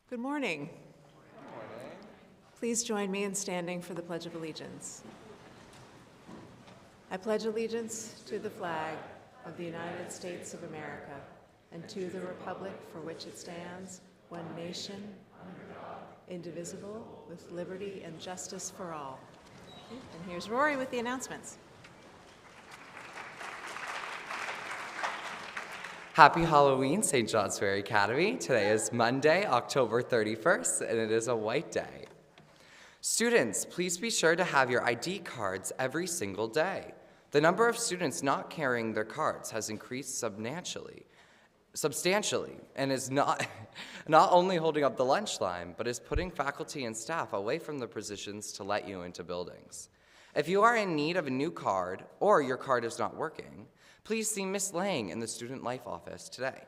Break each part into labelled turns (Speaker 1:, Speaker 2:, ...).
Speaker 1: Good morning. Please join me in standing for the Pledge of Allegiance. I pledge allegiance to the flag of the United States of America and to the republic for which it stands, one nation, indivisible, with liberty and justice for all. And here's Rory with the announcements.
Speaker 2: Happy Halloween, St. Johnsbury Academy. Today is Monday, October 31st, and it is a white day. Students, please be sure to have your ID cards every single day. The number of students not carrying their cards has increased substantially, and is not only holding up the lunch line, but is putting faculty and staff away from the positions to let you into buildings. If you are in need of a new card or your card is not working, please see Ms. Lang in the Student Life office today.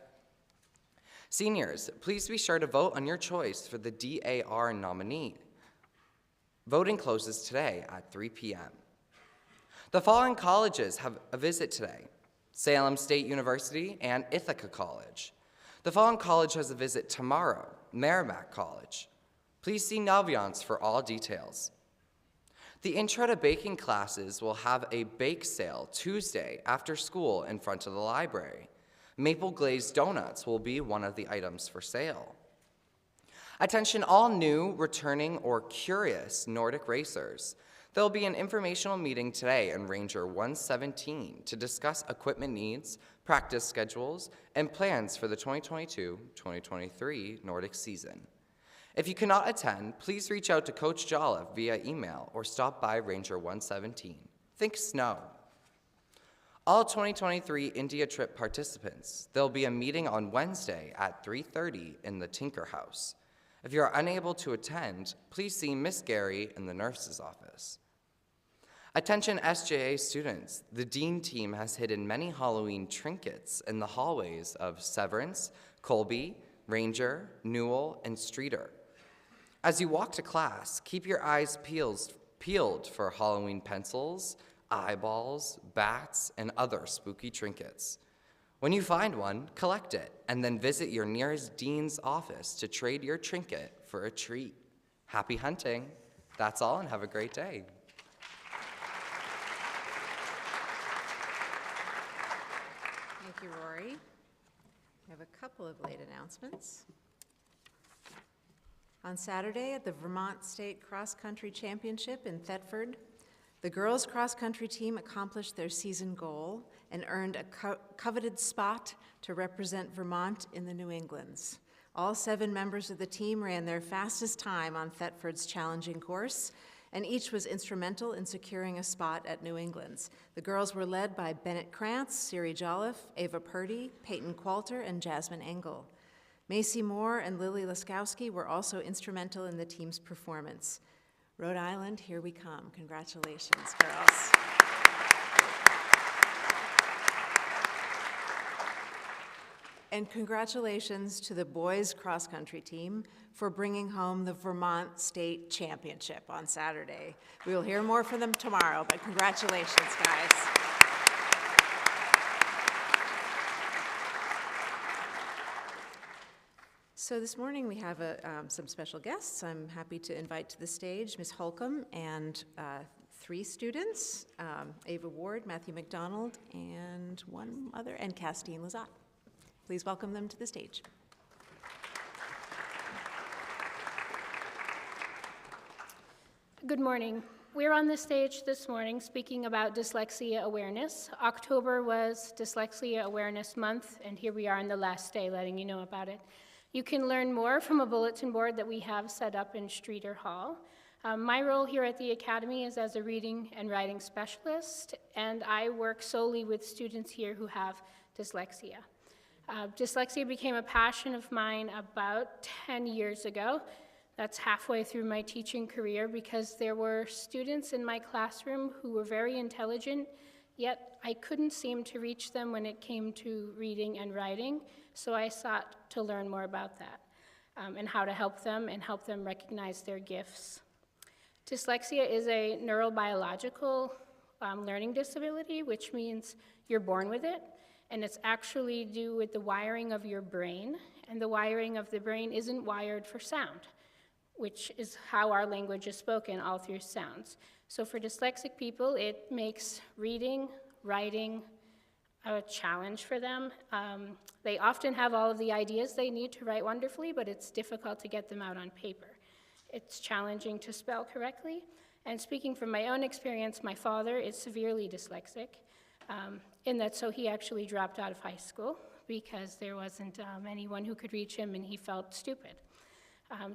Speaker 2: Seniors, please be sure to vote on your choice for the DAR nominee. Voting closes today at 3 p.m. The following colleges have a visit today: Salem State University and Ithaca College. The following college has a visit tomorrow: Merrimack College. Please see Naviance for all details. The Intro to Baking classes will have a bake sale Tuesday after school in front of the library. Maple glazed donuts will be one of the items for sale. Attention all new, returning, or curious Nordic racers. There will be an informational meeting today in Ranger 117 to discuss equipment needs, practice schedules, and plans for the 2022-2023 Nordic season. If you cannot attend, please reach out to Coach Jolliffe via email or stop by Ranger 117. Think snow. All 2023 India trip participants, there'll be a meeting on Wednesday at 3:30 in the Tinker House. If you are unable to attend, please see Miss Gary in the nurse's office. Attention SJA students, the Dean team has hidden many Halloween trinkets in the hallways of Severance, Colby, Ranger, Newell, and Streeter. As you walk to class, keep your eyes peeled for Halloween pencils, eyeballs, bats, and other spooky trinkets. When you find one, collect it, and then visit your nearest dean's office to trade your trinket for a treat. Happy hunting. That's all, and have a great day.
Speaker 1: Thank you, Rory. We have a couple of late announcements. On Saturday at the Vermont State Cross Country Championship in Thetford, the girls' cross-country team accomplished their season goal and earned a coveted spot to represent Vermont in the New Englands. All 7 members of the team ran their fastest time on Thetford's challenging course, and each was instrumental in securing a spot at New England's. The girls were led by Bennett Krantz, Siri Jolliffe, Ava Purdy, Peyton Qualter, and Jasmine Engel. Macy Moore and Lily Laskowski were also instrumental in the team's performance. Rhode Island, here we come. Congratulations, girls. And congratulations to the boys cross-country team for bringing home the Vermont State Championship on Saturday. We will hear more from them tomorrow, but congratulations, guys. So this morning we have some special guests. I'm happy to invite to the stage Ms. Holcomb and 3 students, Ava Ward, Matthew McDonald, and one other, and Castine Lazat. Please welcome them to the stage.
Speaker 3: Good morning. We're on the stage this morning speaking about dyslexia awareness. October was Dyslexia Awareness Month, and here we are on the last day letting you know about it. You can learn more from a bulletin board that we have set up in Streeter Hall. My role here at the Academy is as a reading and writing specialist, and I work solely with students here who have dyslexia. Dyslexia became a passion of mine about 10 years ago. That's halfway through my teaching career because there were students in my classroom who were very intelligent, yet I couldn't seem to reach them when it came to reading and writing, so I sought to learn more about that and how to help them and help them recognize their gifts. Dyslexia is a neurobiological learning disability, which means you're born with it, And it's actually due with the wiring of your brain, and the wiring of the brain isn't wired for sound, which is how our language is spoken, all through sounds. So for dyslexic people, it makes reading, writing, a challenge for them. They often have all of the ideas they need to write wonderfully, but it's difficult to get them out on paper. It's challenging to spell correctly. And speaking from my own experience, my father is severely dyslexic, in that so he actually dropped out of high school because there wasn't anyone who could reach him and he felt stupid.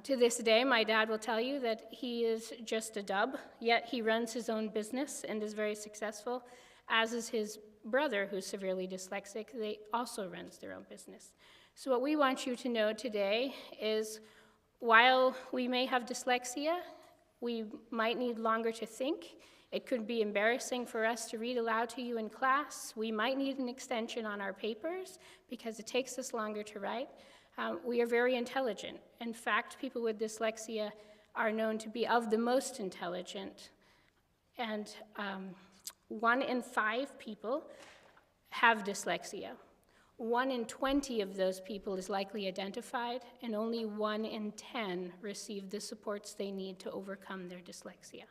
Speaker 3: To this day, my dad will tell you that he is just a dub, yet he runs his own business and is very successful, as is his brother, who's severely dyslexic. They also runs their own business. So what we want you to know today is, while we may have dyslexia, we might need longer to think. It could be embarrassing for us to read aloud to you in class. We might need an extension on our papers because it takes us longer to write. We are very intelligent. In fact, people with dyslexia are known to be of the most intelligent. And 1 in 5 people have dyslexia. 1 in 20 of those people is likely identified, and only 1 in 10 receive the supports they need to overcome their dyslexia.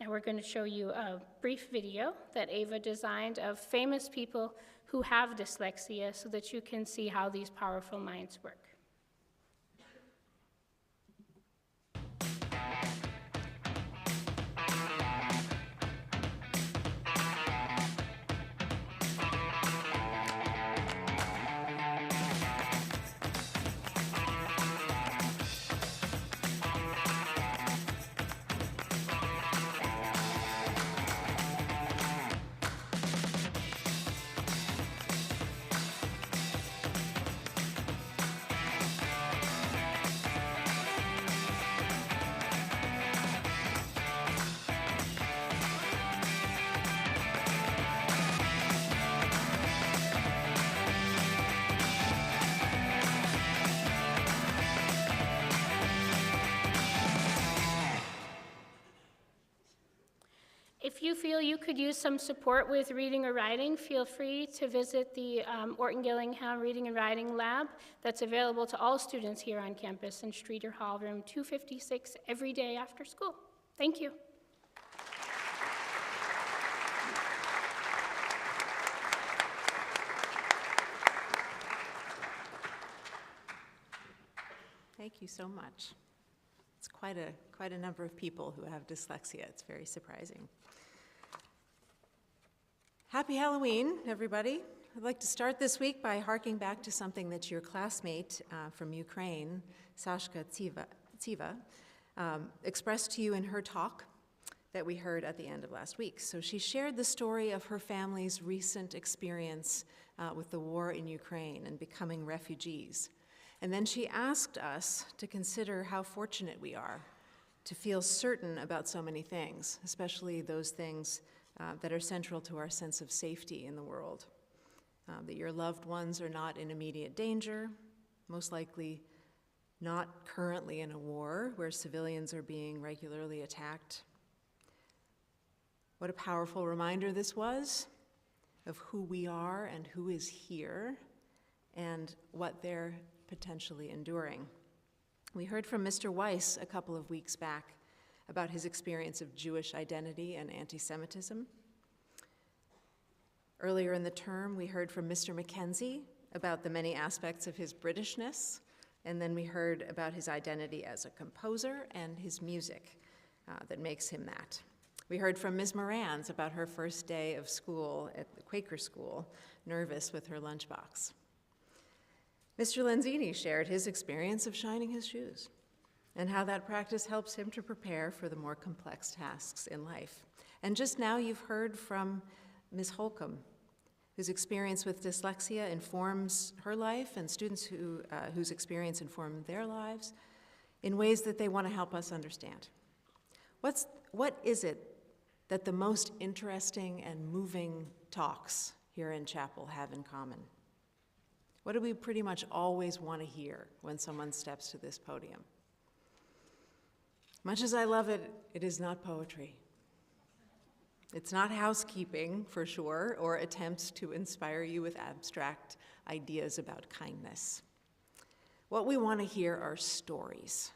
Speaker 3: Now we're going to show you a brief video that Ava designed of famous people who have dyslexia so that you can see how these powerful minds work. If you feel you could use some support with reading or writing, feel free to visit the Orton-Gillingham Reading and Writing Lab that's available to all students here on campus in Streeter Hall, room 256, every day after school. Thank you.
Speaker 1: Thank you so much. It's quite a number of people who have dyslexia. It's very surprising. Happy Halloween, everybody. I'd like to start this week by harking back to something that your classmate from Ukraine, Sashka Tsiva, expressed to you in her talk that we heard at the end of last week. So she shared the story of her family's recent experience with the war in Ukraine and becoming refugees. And then she asked us to consider how fortunate we are to feel certain about so many things, especially those things that are central to our sense of safety in the world. That your loved ones are not in immediate danger, most likely not currently in a war where civilians are being regularly attacked. What a powerful reminder this was of who we are and who is here and what they're potentially enduring. We heard from Mr. Weiss a couple of weeks back about his experience of Jewish identity and anti-Semitism. Earlier in the term, we heard from Mr. Mackenzie about the many aspects of his Britishness, and then we heard about his identity as a composer and his music that makes him that. We heard from Ms. Morans about her first day of school at the Quaker school, nervous with her lunchbox. Mr. Lenzini shared his experience of shining his shoes and how that practice helps him to prepare for the more complex tasks in life. And just now you've heard from Ms. Holcomb, whose experience with dyslexia informs her life and students whose experience informed their lives in ways that they want to help us understand. What is it that the most interesting and moving talks here in chapel have in common? What do we pretty much always want to hear when someone steps to this podium? Much as I love it, it is not poetry. It's not housekeeping, for sure, or attempts to inspire you with abstract ideas about kindness. What we want to hear are stories.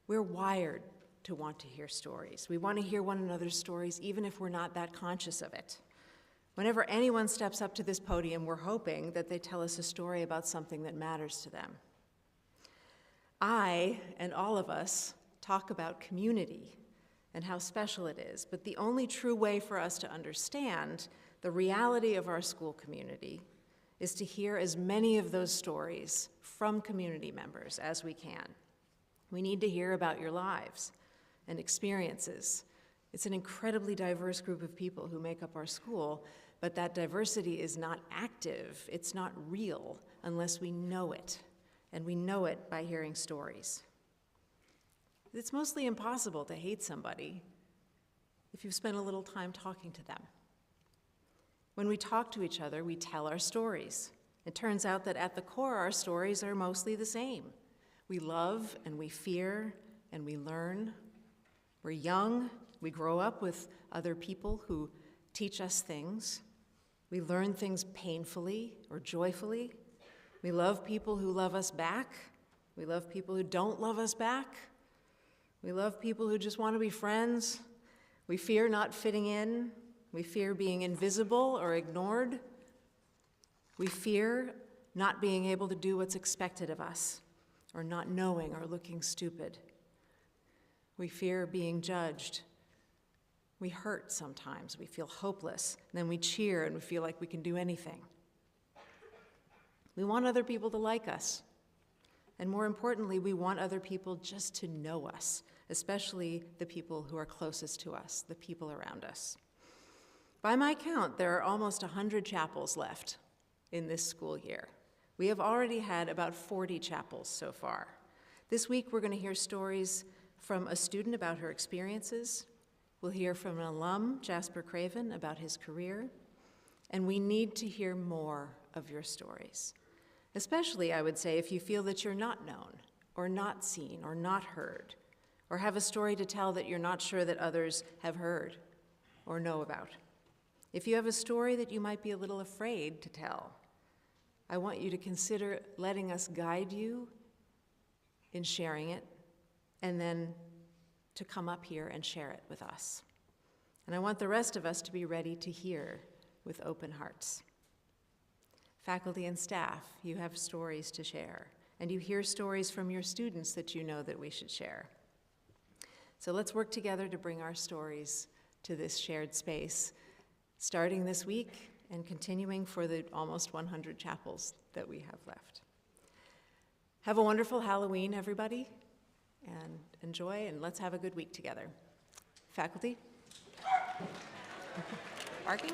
Speaker 1: We're wired to want to hear stories. We want to hear one another's stories, even if we're not that conscious of it. Whenever anyone steps up to this podium, we're hoping that they tell us a story about something that matters to them. I, and all of us, talk about community and how special it is, but the only true way for us to understand the reality of our school community is to hear as many of those stories from community members as we can. We need to hear about your lives and experiences. It's an incredibly diverse group of people who make up our school, but that diversity is not active, it's not real, unless we know it, and we know it by hearing stories. It's mostly impossible to hate somebody if you've spent a little time talking to them. When we talk to each other, we tell our stories. It turns out that at the core, our stories are mostly the same. We love and we fear and we learn. We're young, we grow up with other people who teach us things. We learn things painfully or joyfully. We love people who love us back. We love people who don't love us back. We love people who just want to be friends. We fear not fitting in. We fear being invisible or ignored. We fear not being able to do what's expected of us, or not knowing or looking stupid. We fear being judged. We hurt sometimes. We feel hopeless. And then we cheer and we feel like we can do anything. We want other people to like us. And more importantly, we want other people just to know us, especially the people who are closest to us, the people around us. By my count, there are almost 100 chapels left in this school year. We have already had about 40 chapels so far. This week, we're going to hear stories from a student about her experiences. We'll hear from an alum, Jasper Craven, about his career. And we need to hear more of your stories. Especially, I would say, if you feel that you're not known, or not seen, or not heard, or have a story to tell that you're not sure that others have heard or know about. If you have a story that you might be a little afraid to tell, I want you to consider letting us guide you in sharing it, and then to come up here and share it with us. And I want the rest of us to be ready to hear with open hearts. Faculty and staff, you have stories to share, and you hear stories from your students that you know that we should share. So let's work together to bring our stories to this shared space, starting this week and continuing for the almost 100 chapels that we have left. Have a wonderful Halloween, everybody, and enjoy, and let's have a good week together. Faculty? Barking?